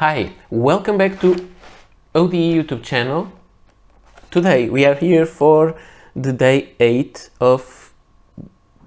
Hi, welcome back to ODE YouTube channel. Today we are here for the day 8 of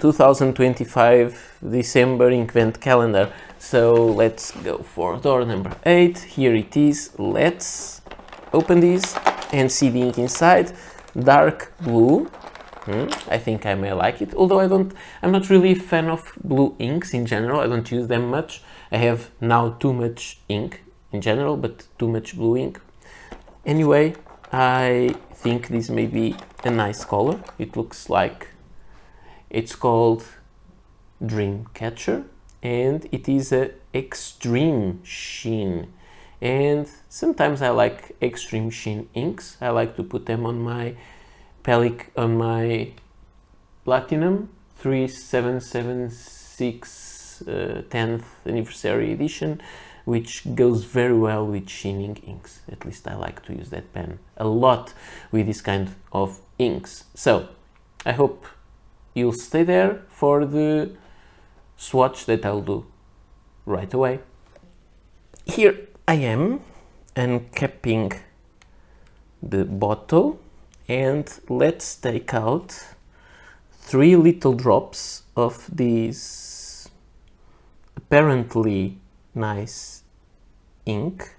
2025 December Inkvent Calendar. So let's go for door number 8. Here it is. Let's open this and see the ink inside. Dark blue. I think I may like it, although I'm not really a fan of blue inks in general. I don't use them much. I have now too much ink in general, but too much blue ink. Anyway, I think this may be a nice color. It looks like it's called Dreamcatcher, and it is a extreme sheen. And sometimes I like extreme sheen inks. I like to put them on my Platinum 3776 10th anniversary edition, which goes very well with sheening inks. At least I like to use that pen a lot with this kind of inks. So I hope you'll stay there for the swatch that I'll do right away. Here I am uncapping the bottle, and let's take out 3 little drops of this apparently nice ink.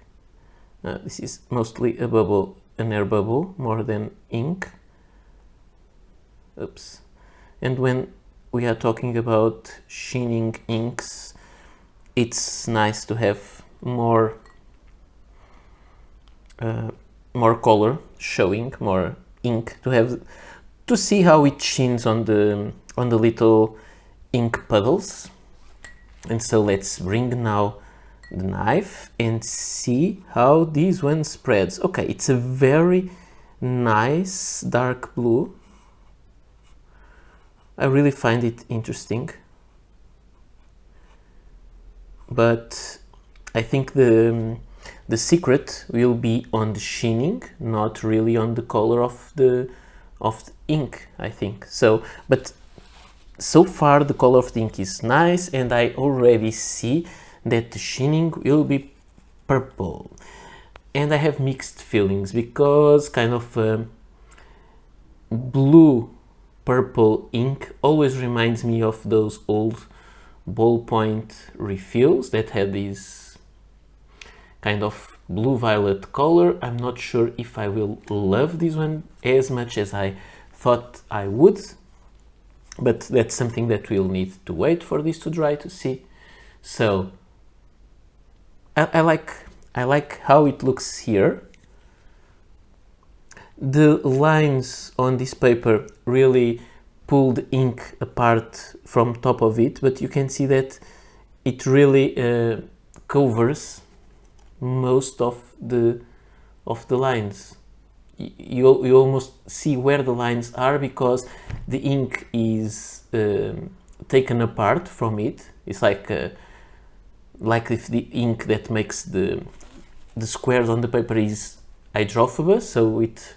This is mostly a bubble, an air bubble, more than ink. Oops. And when we are talking about sheening inks, it's nice to have more color showing, more ink to see how it sheens on the little ink puddles. And so let's bring now the knife and see how this one spreads. Okay, it's a very nice dark blue. I really find it interesting, but I think the secret will be on the sheening, not really on the color of the ink, I think. So, but so far the color of the ink is nice, and I already see that the sheening will be purple. And I have mixed feelings, because kind of blue purple ink always reminds me of those old ballpoint refills that had this kind of blue-violet color. I'm not sure if I will love this one as much as I thought I would, but that's something that we'll need to wait for this to dry to see. So I like how it looks here. The lines on this paper really pull the ink apart from top of it, but you can see that it really covers most of the lines. You almost see where the lines are, because the ink is taken apart from it. It's like if the ink that makes the squares on the paper is hydrophobous, so it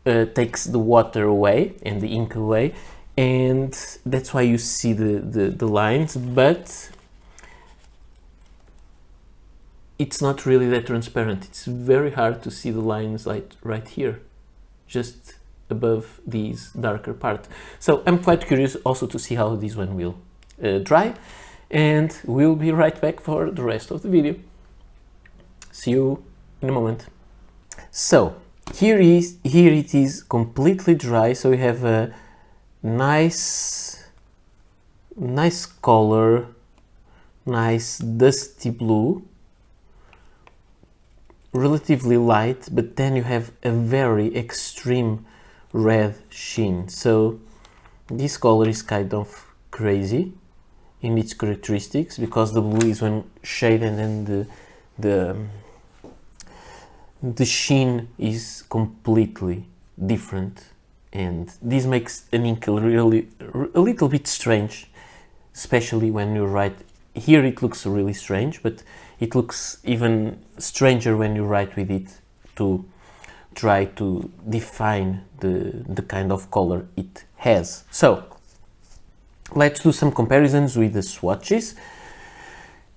takes the water away and the ink away, and that's why you see the lines, but it's not really that transparent. It's very hard to see the lines like right here, just above this darker part. So I'm quite curious also to see how this one will dry, and we'll be right back for the rest of the video. See you in a moment. So here it is completely dry, so we have a nice color, nice dusty blue, relatively light, but then you have a very extreme red sheen. So this color is kind of crazy in its characteristics, because the blue is one shade and then the sheen is completely different, and this makes an ink really a little bit strange, especially when you write. Here it looks really strange, but it looks even stranger when you write with it to try to define the kind of color it has. So let's do some comparisons with the swatches.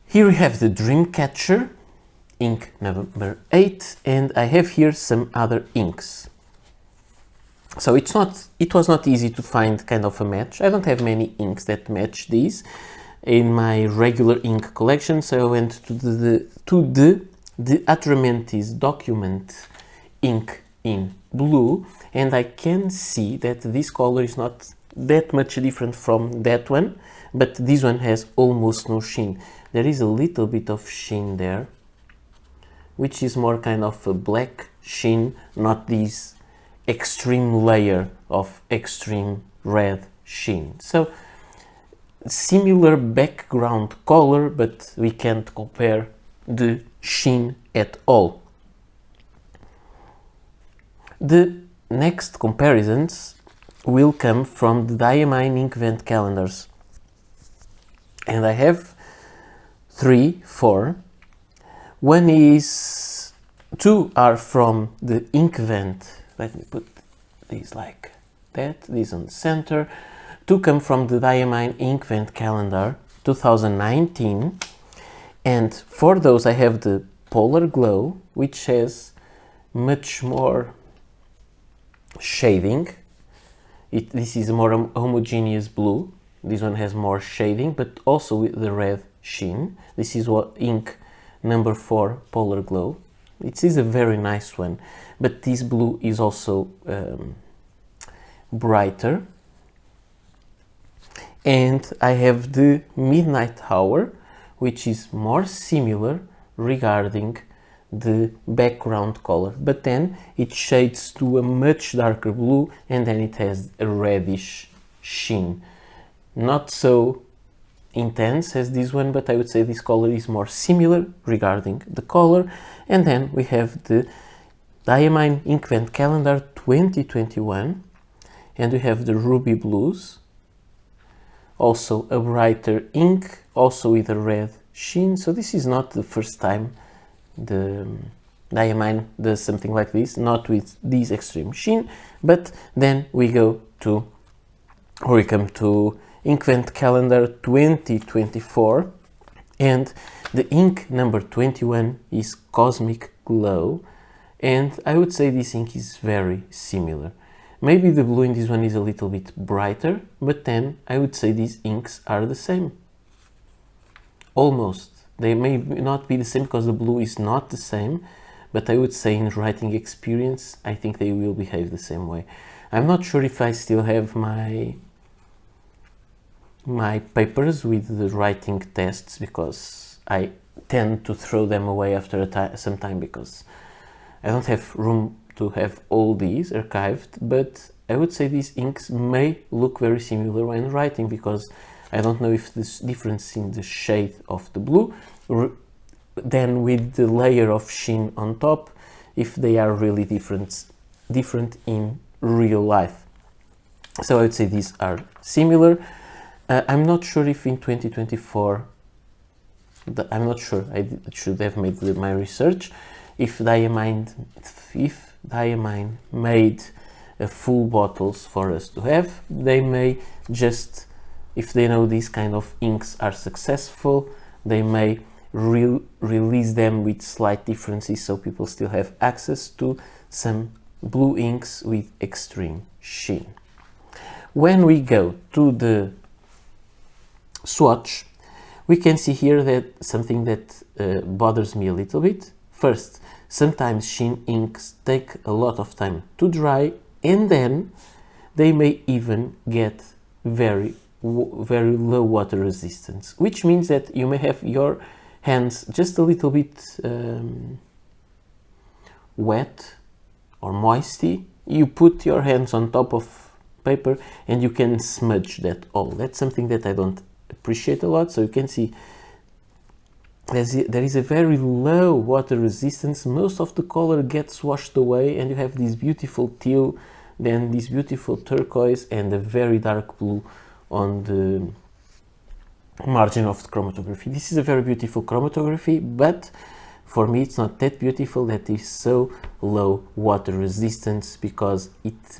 Here we have the Dreamcatcher. ink number 8, and I have here some other inks. So it was not easy to find kind of a match. I don't have many inks that match these in my regular ink collection, so I went to the Atramentis document ink in blue, and I can see that this color is not that much different from that one, but this one has almost no sheen. There is a little bit of sheen there, which is more kind of a black sheen, not this extreme layer of extreme red sheen. So similar background color, but we can't compare the sheen at all. The next comparisons will come from the Diamine Inkvent calendars, and I have 3, 4. Two are from the Inkvent. Let me put these like that, these on the center. 2 come from the Diamine Inkvent Calendar 2019, and for those I have the Polar Glow, which has much more shading. This is a more homogeneous blue. This one has more shading, but also with the red sheen. This is what ink number 4 Polar Glow. It is a very nice one, but this blue is also brighter. And I have the Midnight Hour, which is more similar regarding the background color, but then it shades to a much darker blue, and then it has a reddish sheen. Not so intense as this one, but I would say this color is more similar regarding the color. And then we have the Diamine Inkvent Calendar 2021, and we have the Ruby Blues, also a brighter ink, also with a red sheen. So this is not the first time the Diamine does something like this, not with this extreme sheen. But then we come to Inkvent Calendar 2024, and the ink number 21 is Cosmic Glow, and I would say this ink is very similar. Maybe the blue in this one is a little bit brighter, but then I would say these inks are the same. Almost. They may not be the same because the blue is not the same, but I would say in writing experience, I think they will behave the same way. I'm not sure if I still have my papers with the writing tests, because I tend to throw them away after some time because I don't have room to have all these archived. But I would say these inks may look very similar when writing, because I don't know if this difference in the shade of the blue then with the layer of sheen on top, if they are really different in real life. So I would say these are similar. I'm not sure if in 2024, I'm not sure, I should have made my research, if Diamine made full bottles for us to have. They may just, if they know these kind of inks are successful, they may release them with slight differences, so people still have access to some blue inks with extreme sheen. When we go to the swatch, we can see here that something that bothers me a little bit. First, sometimes sheen inks take a lot of time to dry, and then they may even get very low water resistance, which means that you may have your hands just a little bit wet or moisty. You put your hands on top of paper and you can smudge that all. That's something that I don't appreciate a lot. So you can see there is a very low water resistance. Most of the color gets washed away, and you have this beautiful teal, then this beautiful turquoise, and a very dark blue on the margin of the chromatography. This is a very beautiful chromatography, but for me it's not that beautiful that is so low water resistance, because it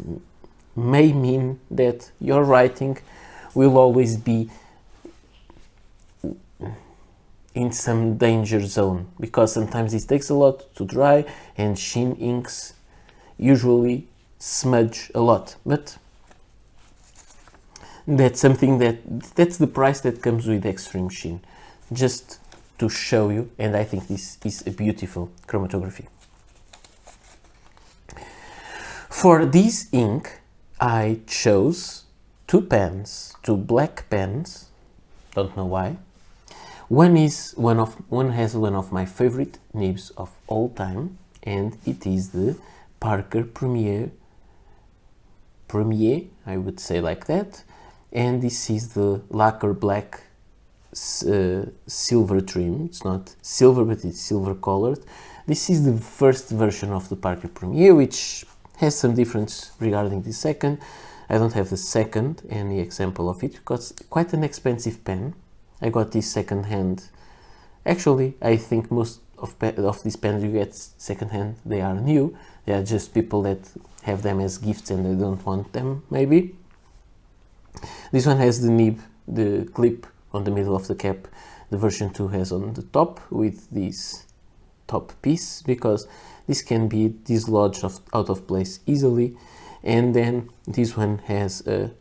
may mean that your writing will always be in some danger zone, because sometimes it takes a lot to dry and sheen inks usually smudge a lot, but that's something that's the price that comes with extreme sheen, just to show you. And I think this is a beautiful chromatography. For this ink I chose two black pens, don't know why. One has one of my favorite nibs of all time, and it is the Parker Premier, I would say like that, and this is the Laque black silver trim. It's not silver, but it's silver colored. This is the first version of the Parker Premier, which has some difference regarding the second. I don't have the second, any example of it, because it's quite an expensive pen. I got this second hand. Actually, I think most of these pens you get second hand, they are new. They are just people that have them as gifts and they don't want them, maybe. This one has the nib, the clip on the middle of the cap. The version 2 has on the top with this top piece, because this can be dislodged out of place easily. And then this one has a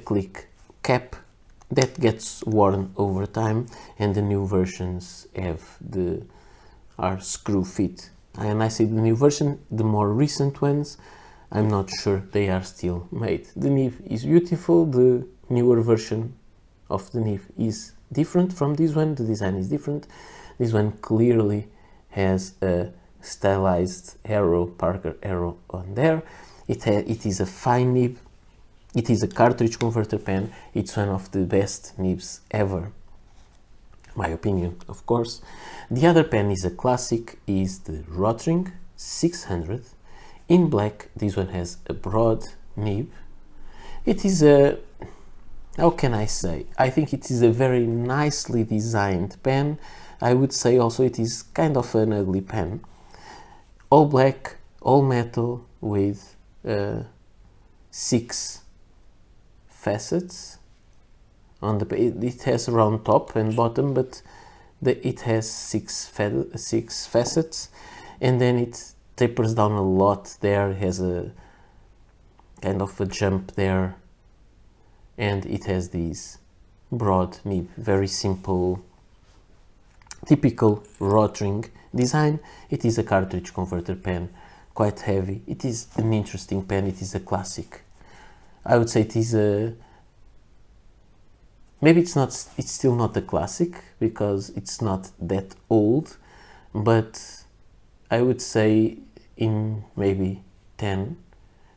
click cap that gets worn over time, and the new versions are screw fit. And I say the new version, the more recent ones, I'm not sure they are still made. The nib is beautiful. The newer version of the nib is different from this one. The design is different. This one clearly has a stylized arrow, Parker arrow on there. It is a fine nib. It is a cartridge converter pen. It's one of the best nibs ever, my opinion, of course. The other pen is a classic, is the Rotring 600 in black. This one has a broad nib. It is a, how can I say, I think it is a very nicely designed pen. I would say also it is kind of an ugly pen. All black, all metal, with 6 facets on the, it has a round top and bottom, but it has 6 facets, and then it tapers down a lot there. It has a kind of a jump there, and it has this broad nib, very simple, typical Rotring design. It is a cartridge converter pen, quite heavy. It is an interesting pen. It is a classic. I would say it is a, maybe it's still not a classic because it's not that old, but I would say in maybe 10,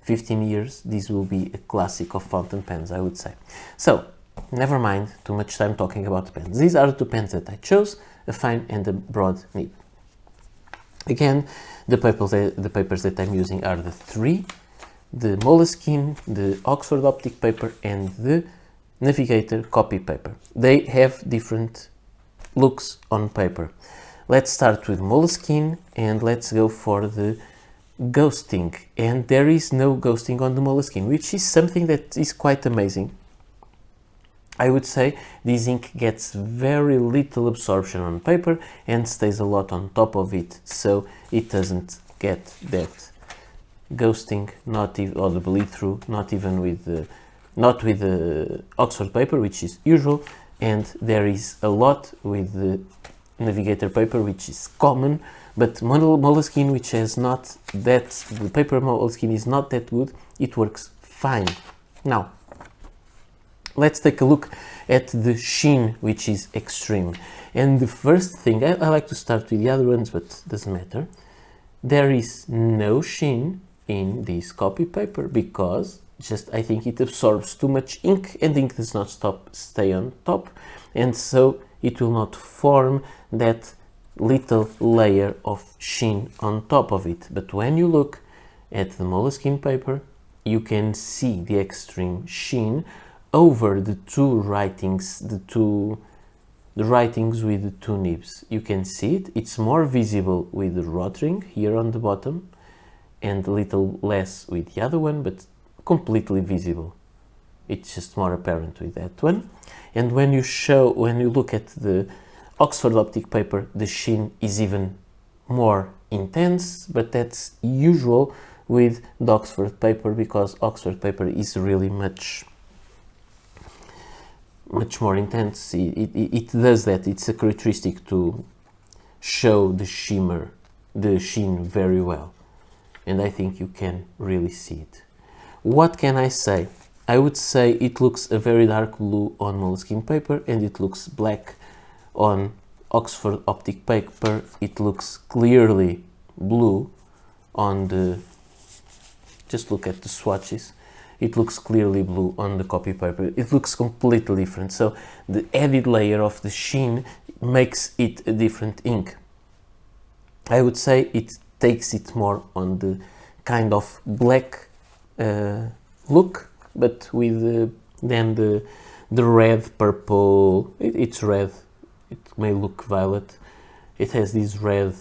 15 years, this will be a classic of fountain pens, I would say. So, never mind too much time talking about the pens. These are the two pens that I chose, a fine and a broad nib. Again, the papers that I'm using are the 3, the Moleskine, the Oxford optic paper, and the Navigator copy paper. They have different looks on paper. Let's start with Moleskine and let's go for the ghosting. And there is no ghosting on the Moleskine, which is something that is quite amazing. I would say this ink gets very little absorption on paper and stays a lot on top of it, so it doesn't get that ghosting, not even, or the bleed through, not even with the Oxford paper, which is usual, and there is a lot with the Navigator paper, which is common, but Moleskine, which has not that, the paper Moleskine is not that good, it works fine. Now, let's take a look at the sheen, which is extreme. And the first thing, I like to start with the other ones, but doesn't matter. There is no sheen in this copy paper because I think it absorbs too much ink, and ink does not stay on top, and so it will not form that little layer of sheen on top of it. But when you look at the Moleskine paper, you can see the extreme sheen over the two writings, the writings with the two nibs. You can see it. It's more visible with the Rotring here on the bottom, and a little less with the other one, but completely visible. it's just more apparent with that one. And when you look at the Oxford Optic paper, the sheen is even more intense, but that's usual with the Oxford paper, because Oxford paper is really much more intense. It does that. It's a characteristic to show the shimmer, the sheen very well, and I think you can really see it. What can I say? I would say it looks a very dark blue on moleskin paper, and it looks black on Oxford Optic paper. It looks clearly blue on the, just look at the swatches, it looks clearly blue on the copy paper. It looks completely different, so the added layer of the sheen makes it a different ink. I would say it takes it more on the kind of black look, but with then the red, purple, it's red, it may look violet, it has this red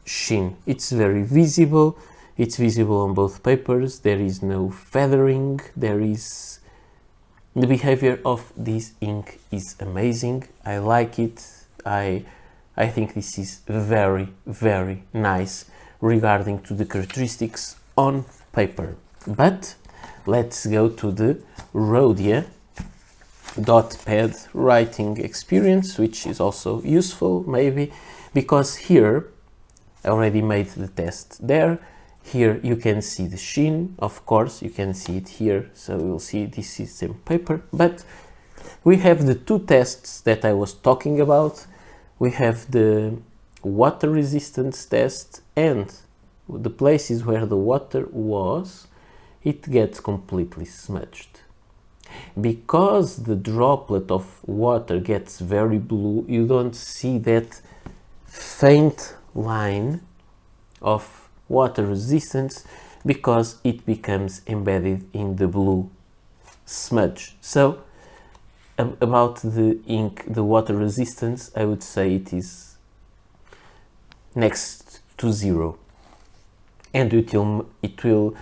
sheen. It's very visible, it's visible on both papers, there is no feathering, the behavior of this ink is amazing. I like it. I think this is very, very nice regarding to the characteristics on paper. But let's go to the Rhodia dot pad writing experience, which is also useful maybe, because here I already made the test there. Here you can see the sheen, of course, you can see it here, so you'll see this is same paper, but we have the two tests that I was talking about. We have the water resistance test, and the places where the water was, it gets completely smudged. Because the droplet of water gets very blue, you don't see that faint line of water resistance, because it becomes embedded in the blue smudge. So about the ink, the water resistance, I would say it is next to zero, and it will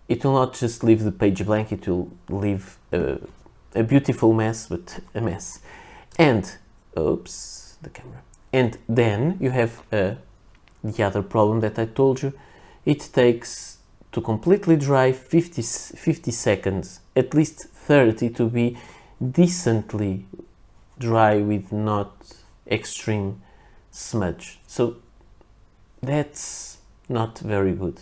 not just leave the page blank, it will leave a beautiful mess, but a mess. And oops, the camera. And then you have the other problem that I told you. It takes to completely dry 50 seconds, at least 30 to be decently dry with not extreme smudge. So that's not very good.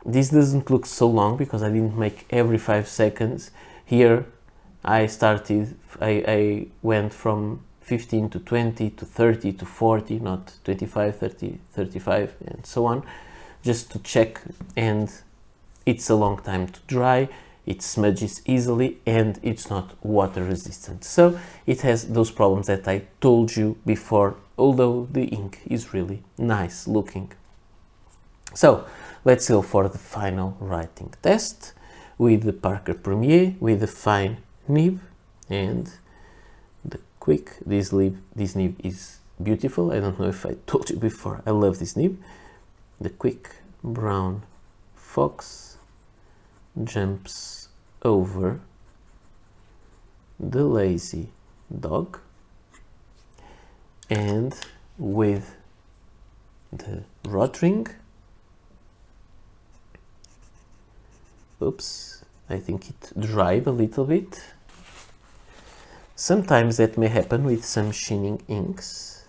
This doesn't look so long because I didn't make every 5 seconds. Here I went from 15 to 20 to 30 to 40, not 25, 30, 35 and so on, just to check, and it's a long time to dry, it smudges easily, and it's not water resistant. So it has those problems that I told you before, although the ink is really nice looking. So let's go for the final writing test with the Parker Premier, with the fine nib and the quick. This nib is beautiful. I don't know if I told you before, I love this nib. The quick brown fox jumps over the lazy dog, and with the rod ring, oops, I think it dried a little bit. Sometimes that may happen with some sheening inks.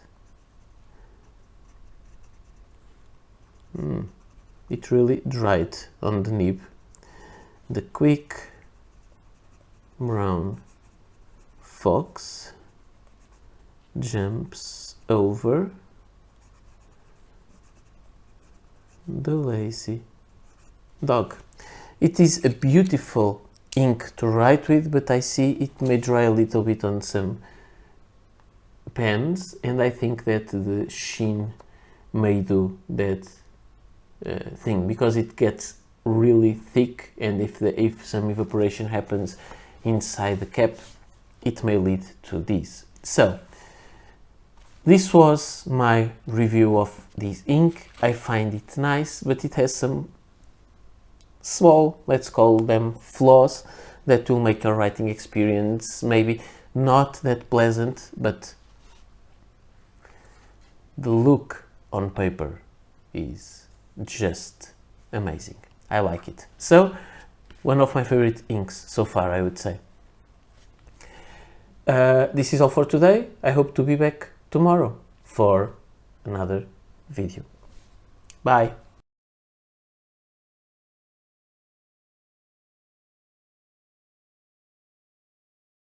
It really dried on the nib. The quick brown fox jumps over the lazy dog. It is a beautiful ink to write with, but I see it may dry a little bit on some pens, and I think that the sheen may do that thing, because it gets really thick, and if some evaporation happens inside the cap, it may lead to this. So this was my review of this ink. I find it nice, but it has some small, let's call them flaws, that will make your writing experience maybe not that pleasant, but the look on paper is just amazing. I like it. So, one of my favorite inks so far, I would say. This is all for today. I hope to be back tomorrow for another video. Bye.